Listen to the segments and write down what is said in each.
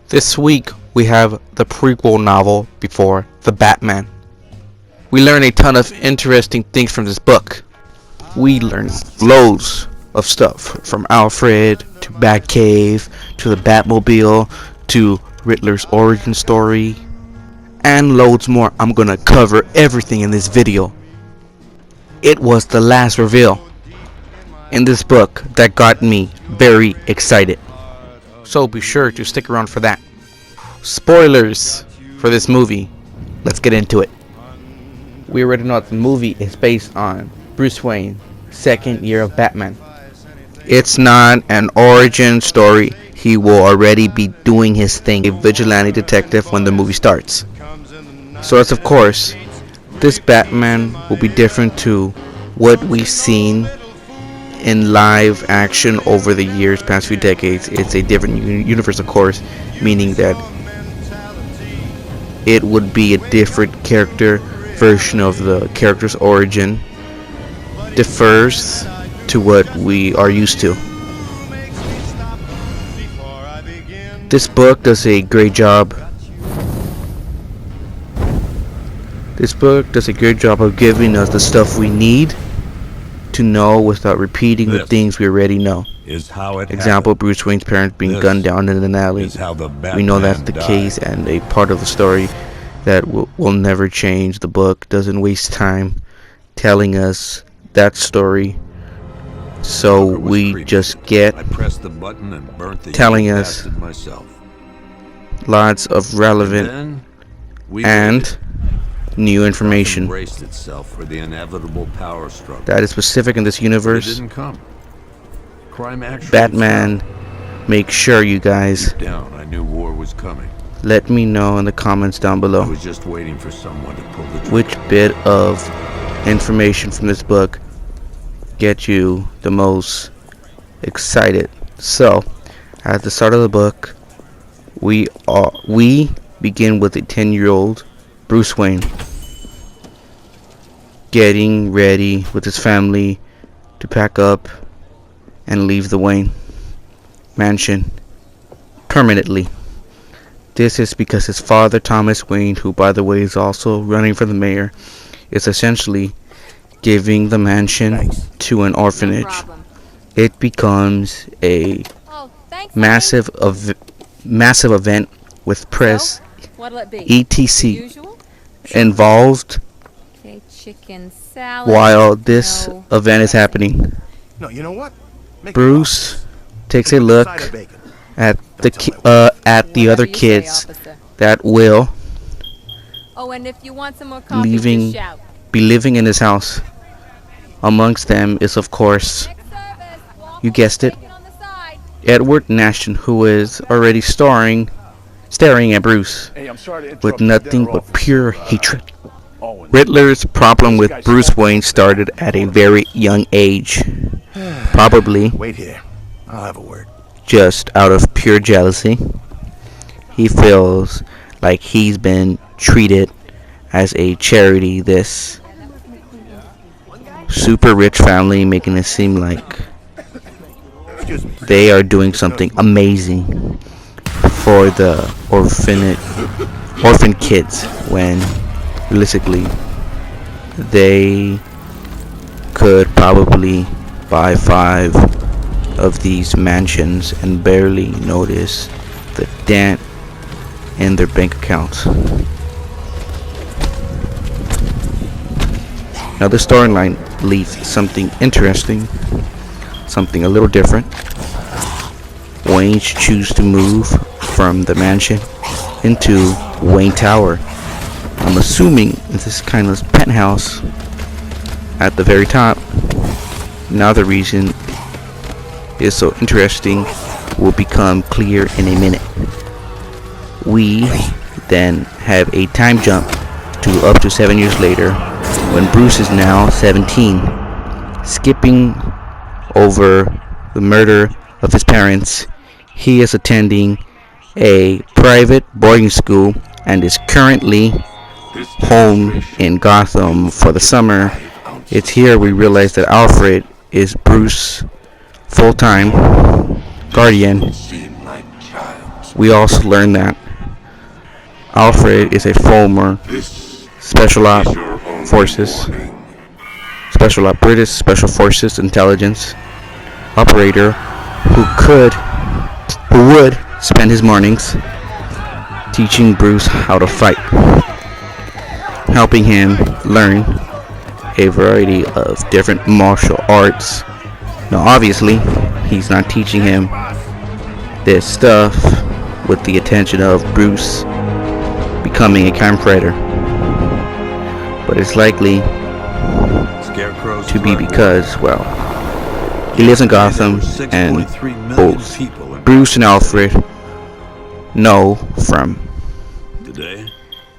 This week we have the prequel novel before The Batman. We learn a ton of interesting things from this book. We learn loads of stuff from Alfred to Batcave to the Batmobile to Riddler's origin story and loads more. I'm gonna cover everything in this video. It was the last reveal in this book that got me very excited. So be sure to stick around for that. Spoilers for this movie. Let's get into it. We already know that the movie is based on Bruce Wayne's second year of Batman. It's not an origin story. He will already be doing his thing, a vigilante detective, when the movie starts. So as of course, this Batman will be different to what we've seen in live action over the years, past few decades. It's a different universe, of course, meaning that it would be a different character version of the character's origin, differs to what we are used to. This book does a great job. This book does a great job of giving us the stuff we need to know without repeating the things we already know. Example, Bruce Wayne's parents being gunned down in an alley. We know that's the case, and a part of the story that will never change. The book doesn't waste time telling us that story, so we just get telling us lots of relevant and new information that is specific in this universe. Batman, make sure you guys let me know in the comments down below which bit of information from this book get you the most excited. So at the start of the book, we begin with a 10-year-old Bruce Wayne getting ready with his family to pack up and leave the Wayne mansion permanently. This is because his father, Thomas Wayne, who by the way is also running for the mayor, is essentially giving the mansion to an orphanage. It becomes a massive event with press, etc. involved while this event is happening. Bruce takes a look at the other kids that will be living in his house. Amongst them is, of course, you guessed it, Edward Nashton, who is already staring at Bruce with nothing but pure hatred. Riddler's problem with Bruce Wayne started at a very young age, probably just out of pure jealousy. He feels like he's been treated as a charity, this super rich family, making it seem like they are doing something amazing for the orphan kids, when realistically they could probably buy 5 of these mansions and barely notice the dent in their bank accounts. Now the storyline leads something interesting, something a little different. Wayne choose to move from the mansion into Wayne Tower. I'm assuming this kind of penthouse at the very top. Now the reason is so interesting will become clear in a minute. We then have a time jump to up to 7 years later, when Bruce is now 17, skipping over the murder of his parents. He is attending a private boarding school and is currently home in Gotham for the summer. It's here we realize that Alfred is Bruce's full-time guardian, We also learn that Alfred is a former Special Op Forces, British Special Forces intelligence operator who would spend his mornings teaching Bruce how to fight, helping him learn a variety of different martial arts. Now, obviously, he's not teaching him this stuff with the intention of Bruce becoming a crime fighter, but it's likely to be because, well, he lives in Gotham, and both Bruce and Alfred know from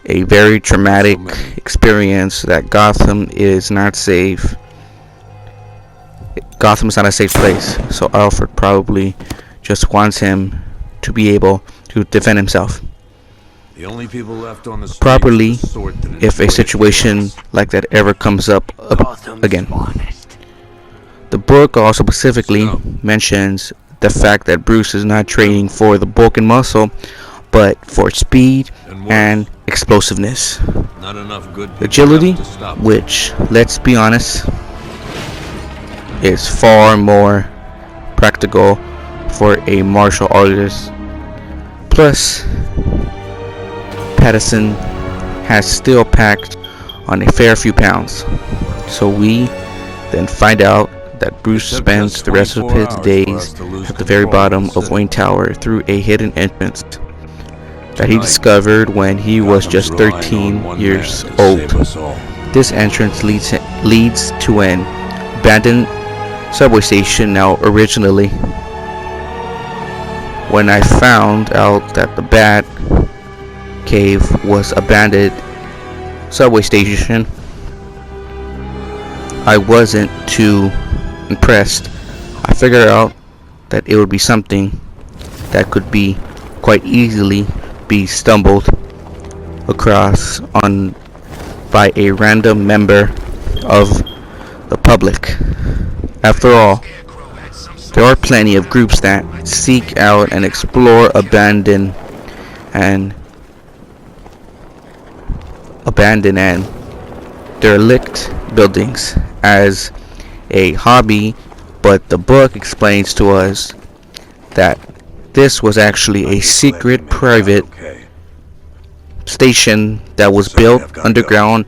a very traumatic experience that Gotham is not safe. Gotham is not a safe place, so Alfred probably just wants him to be able to defend himself The only people left on the street properly is the sort that if a enjoy situation chaos. like that ever comes up again. Honest. The book also specifically mentions the fact that Bruce is not training for the bulk and muscle, but for speed and explosiveness. Not enough good people Agility, left to stop them. which, let's be honest, is far more practical for a martial artist. Plus, Patterson has still packed on a fair few pounds. So we then find out that Bruce spends the rest of his days at the very bottom of Wayne Tower through a hidden entrance that he discovered when he was just 13 years old. This entrance leads to an abandoned subway station. Now, originally, when I found out that the Bat Cave was abandoned subway station, I wasn't too impressed. I figured out that it would be something that could be quite easily be stumbled across on by a random member of the public. After all, there are plenty of groups that seek out and explore abandoned and derelict buildings as a hobby, but the book explains to us that this was actually a secret private station that was built underground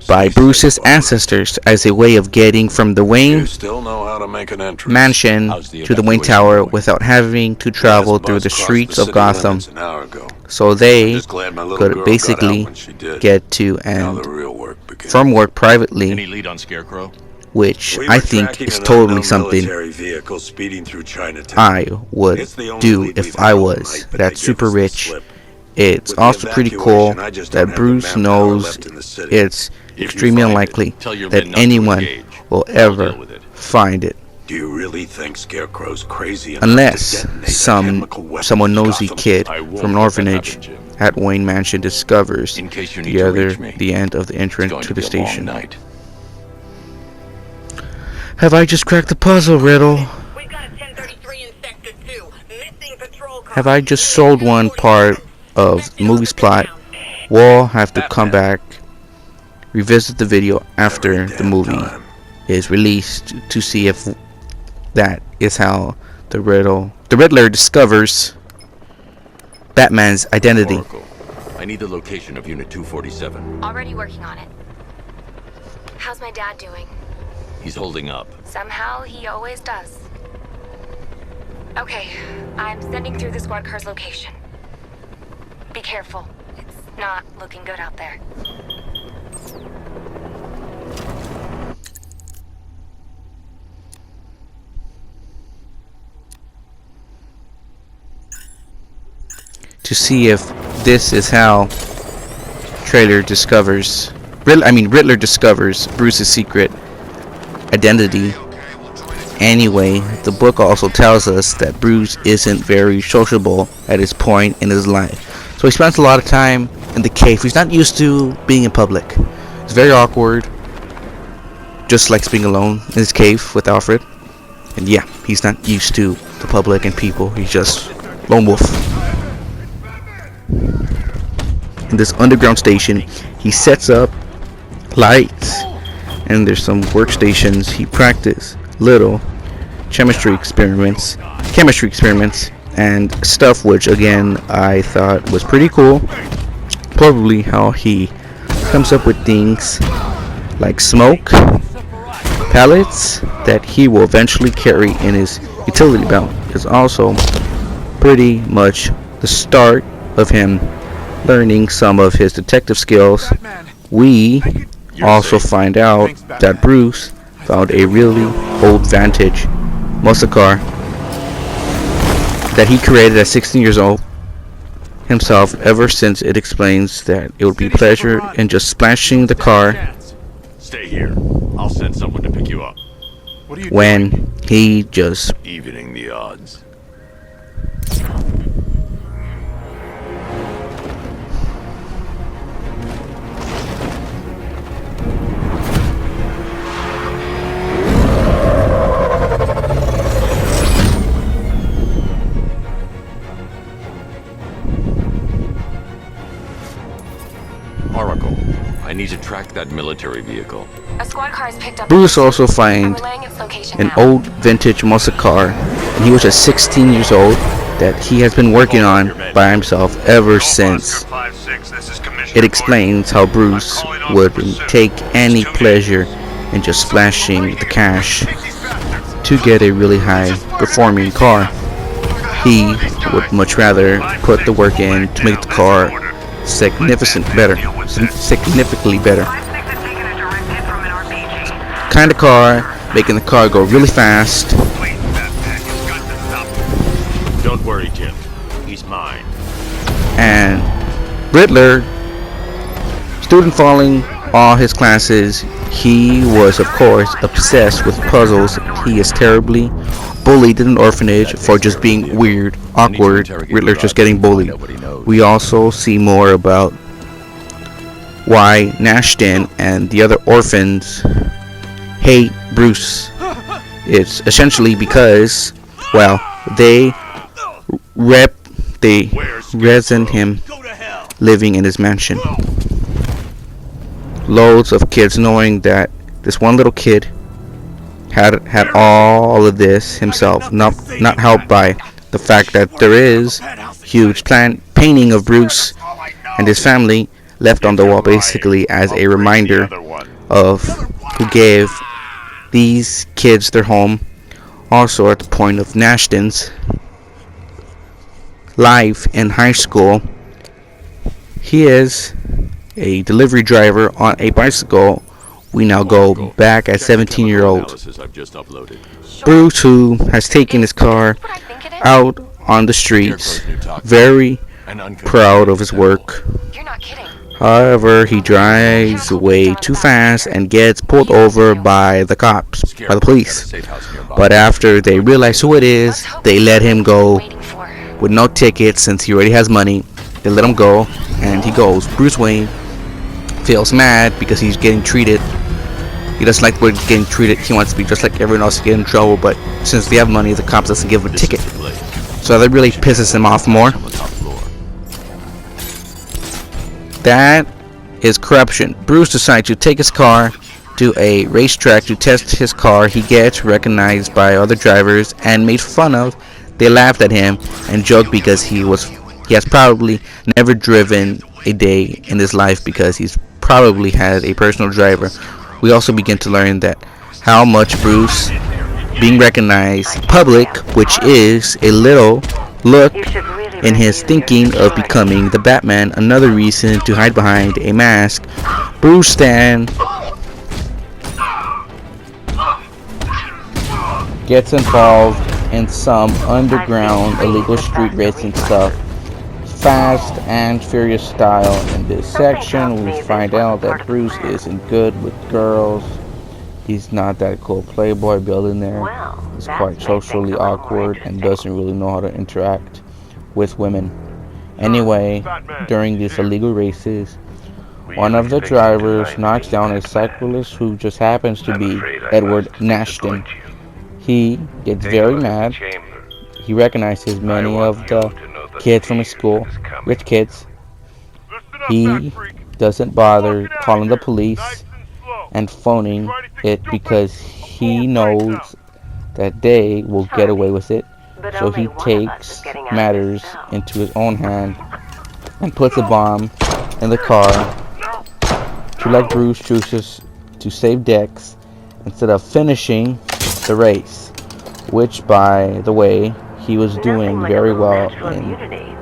by Bruce's ancestors as a way of getting from the Wayne Still know how to make an entrance. mansion to the Wayne Tower without having to travel through the streets of Gotham. So they could basically get to and from work privately, Any lead on Scarecrow? which I think is totally something I would do if I was that super rich. It's also pretty cool that Bruce knows it's extremely unlikely that anyone will ever find it. Do you really think Scarecrow's crazy enough Unless to detonate a chemical weapon someone in nosy Gotham? kid I won't from an let that orphanage happen, Jim. at Wayne Mansion discovers In case you need the to reach other me. the end of the It's entrance going to to the be a long station. night. Have I just cracked the puzzle, Riddle? We've got a 1033 in Sector 2. Missing patrol car. Have I just sold one part of the movie's plot? We'll have to come back, revisit the video after the movie is released to see if that is how the Riddler discovers Batman's identity. Oracle, I need the location of Unit 247. Already working on it. How's my dad doing? He's holding up. Somehow he always does. Okay, I'm sending through the squad car's location. Be careful. It's not looking good out there. To see if this is how Riddler discovers Bruce's secret identity. Anyway, the book also tells us that Bruce isn't very sociable at this point in his life. So he spends a lot of time in the cave. He's not used to being in public. It's very awkward. Just likes being alone in his cave with Alfred. And yeah, he's not used to the public and people. He's just lone wolf. in this underground station. He sets up lights, and there's some workstations. He practiced little chemistry experiments, and stuff, which again I thought was pretty cool. Probably how he comes up with things like smoke pellets that he will eventually carry in his utility belt is also pretty much the start of him learning some of his detective skills. We also find out that Bruce found a really old vintage muscle car that he created at 16 years old himself. Ever since, it explains that it would be pleasure in just splashing the car Stay here. I'll send someone to pick you up. when he just Evening the odds. Oracle, I need to track that military vehicle. A squad car has picked up. Bruce also I'm finds relaying its location an now. old vintage muscle car, and he was just 16 years old, that he has been working on by himself ever since. It explains how Bruce would take any pleasure in just flashing the cash to get a really high performing car. He would much rather put the work in to make the car significantly better. Kind of car, making the car go really fast. Don't worry, Jim. He's mine. And Riddler, student falling all his classes, he was of course obsessed with puzzles. He is terribly bullied in an orphanage for just being weird, awkward. Riddler's just getting bullied. We also see more about why Nashton and the other orphans hate Bruce. It's essentially because, well, they resent him living in his mansion. Loads of kids knowing that this one little kid had all of this himself, not helped by the fact that there is huge painting of Bruce and his family left on the wall, basically as a reminder of who gave these kids their home. Also at the point of Nashton's life in high school, he is a delivery driver on a bicycle. We now go back at 17-year-old Bruce, who has taken his car out on the streets, very proud of his work. You're not kidding. However, he drives way too fast and gets pulled over by the cops, by the police. But after they realize who it is, they let him go Waiting for. with no ticket since he already has money. They let him go, and he goes. Bruce Wayne feels mad because he's getting treated. He doesn't like the way he's getting treated. He wants to be just like everyone else to get in trouble, but since they have money, the cops doesn't give him a ticket. So that really pisses him off more. That is corruption. Bruce decides to take his car to a racetrack to test his car. He gets recognized by other drivers and made fun of. They laughed at him and joked because he has probably never driven a day in his life because he's probably had a personal driver. We also begin to learn that how much Bruce being recognized public, which is a little look in his thinking of becoming the Batman, another reason to hide behind a mask. Bruce then gets involved in some underground illegal street racing stuff, Fast and Furious style. In this section, we find out that Bruce isn't good with girls. He's not that cool playboy billionaire. He's quite socially awkward and doesn't really know how to interact with women. Anyway, during these illegal races, one of the drivers knocks down a cyclist who just happens to be Edward Nashton. He gets very mad. He recognizes many of the kids from his school, rich kids, He doesn't bother calling the police and phoning it because he knows that they will get away with it. So he takes matters into his own hand and puts a bomb in the car to let Bruce chooses to save Dex instead of finishing the race, which, by the way, he was doing very well in.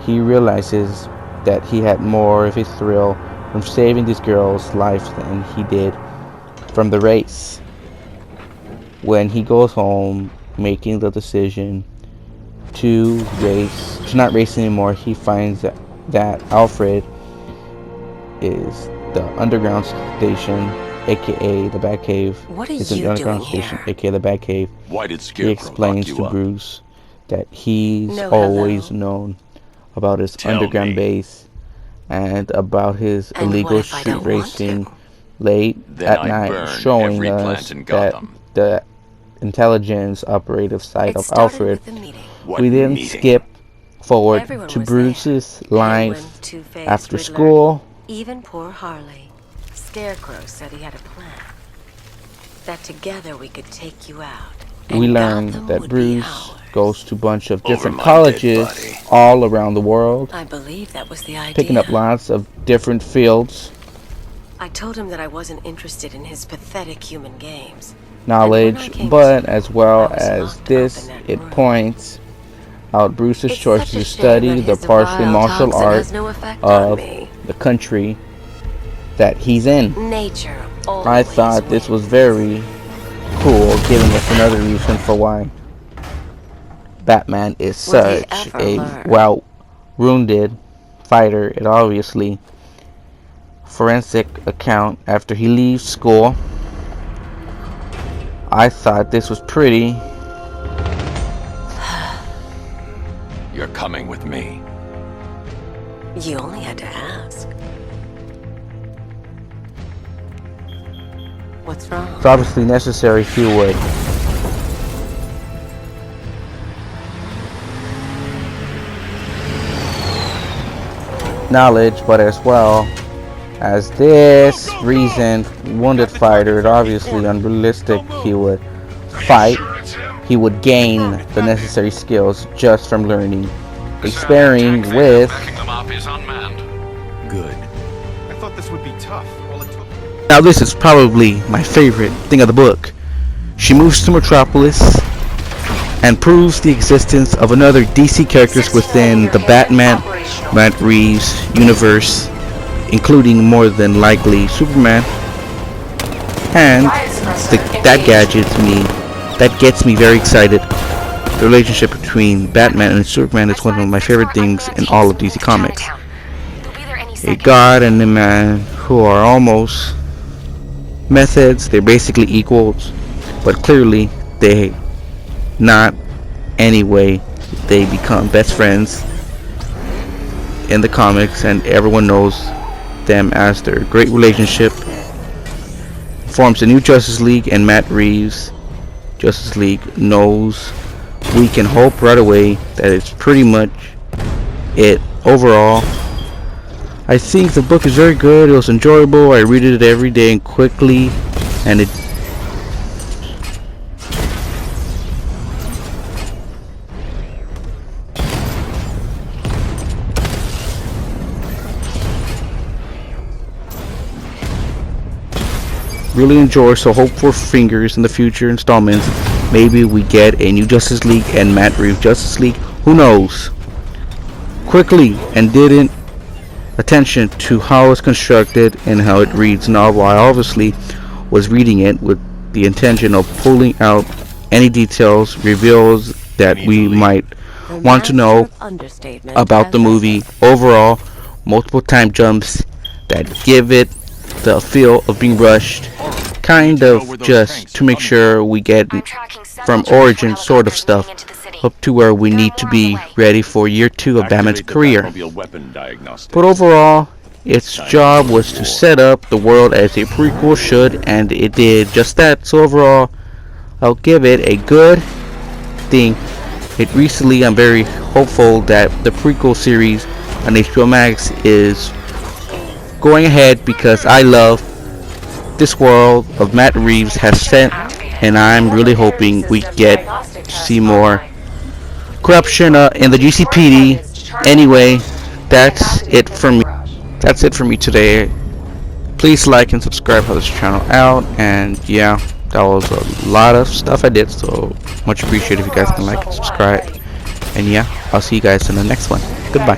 He realizes that he had more of a thrill from saving this girl's life than he did from the race. When he goes home, making the decision to not race anymore, he finds that Alfred is the underground station, aka the Batcave. What are It's an you underground doing station, here? aka the Batcave. Why did He Scarecrow explains lock you to up? Bruce that he's No, always hello. known about his Tell underground me. base and about his And illegal what if I street don't want racing to? late Then at I night, burn showing every us plant in that Gotham. the intelligence operative side It of started Alfred. with a meeting. What We then meeting? skip forward Everyone to was Bruce's there. life Penguin, Two-Face, after Riddler, school. Even poor Harley. Scarecrow said he had a plan. That together we could take you out. We and learn Gotham that would be Bruce ours. goes to a bunch of different my dead colleges body. all around the world, I believe that was the idea. picking up lots of different fields, I told him that I wasn't interested in his pathetic human games. knowledge, came but to, as well I was as locked up this, in that it room. points out Bruce's It's choice such to a shame study that the his partially vile martial toxin art has no effect on of me. the country that he's in. Nature I always thought this was wins. very cool, giving us another reason for why Batman is Would he such ever a learn? well-rounded fighter. It obviously forensic account after he leaves school. I thought this was pretty. You're coming with me. You only had to ask. What's wrong? It's obviously necessary he would. Knowledge, but as well as this reasoned wounded fighter, it obviously unrealistic he would fight. He would gain the necessary skills just from learning, experiencing with. Good. I thought this would be tough. All it took. Now this is probably my favorite thing of the book. She moves to Metropolis and proves the existence of another DC characters within the Batman Matt Reeves universe, including more than likely Superman. And that gets me very excited. The relationship between Batman and Superman is one of my favorite things in all of DC Comics. A god and a man who are almost methods, they're basically equals, but clearly they not anyway. They become best friends in the comics, and everyone knows them as their great relationship. Forms a new Justice League, and Matt Reeves' Justice League knows we can hope right away that it's pretty much it. Overall, I think the book is very good. It was enjoyable. I read it every day and quickly, and it really enjoy. So hope for fingers in the future installments. Maybe we get a new Justice League and Matt Reeves Justice League. Who knows? Quickly and didn't attention to how it's constructed and how it reads novel. I obviously was reading it with the intention of pulling out any details, reveals that we might want to know about the movie. Overall, multiple time jumps that give it the feel of being rushed, kind of just to make sure we get from origin sort of stuff up to where we need to be ready for year 2 of Batman's career. But overall, its job was to set up the world as a prequel should, and it did just that. So overall, I'll give it a good thing. It recently, I'm very hopeful that the prequel series on HBO Max is going ahead because I love this world of Matt Reeves has set, and I'm really hoping we get to see more corruption in the GCPD. Anyway, that's it for me. That's it for me today. Please like and subscribe, help this channel out, and yeah, that was a lot of stuff I did, so much appreciated if you guys can like and subscribe. And yeah, I'll see you guys in the next one. Goodbye.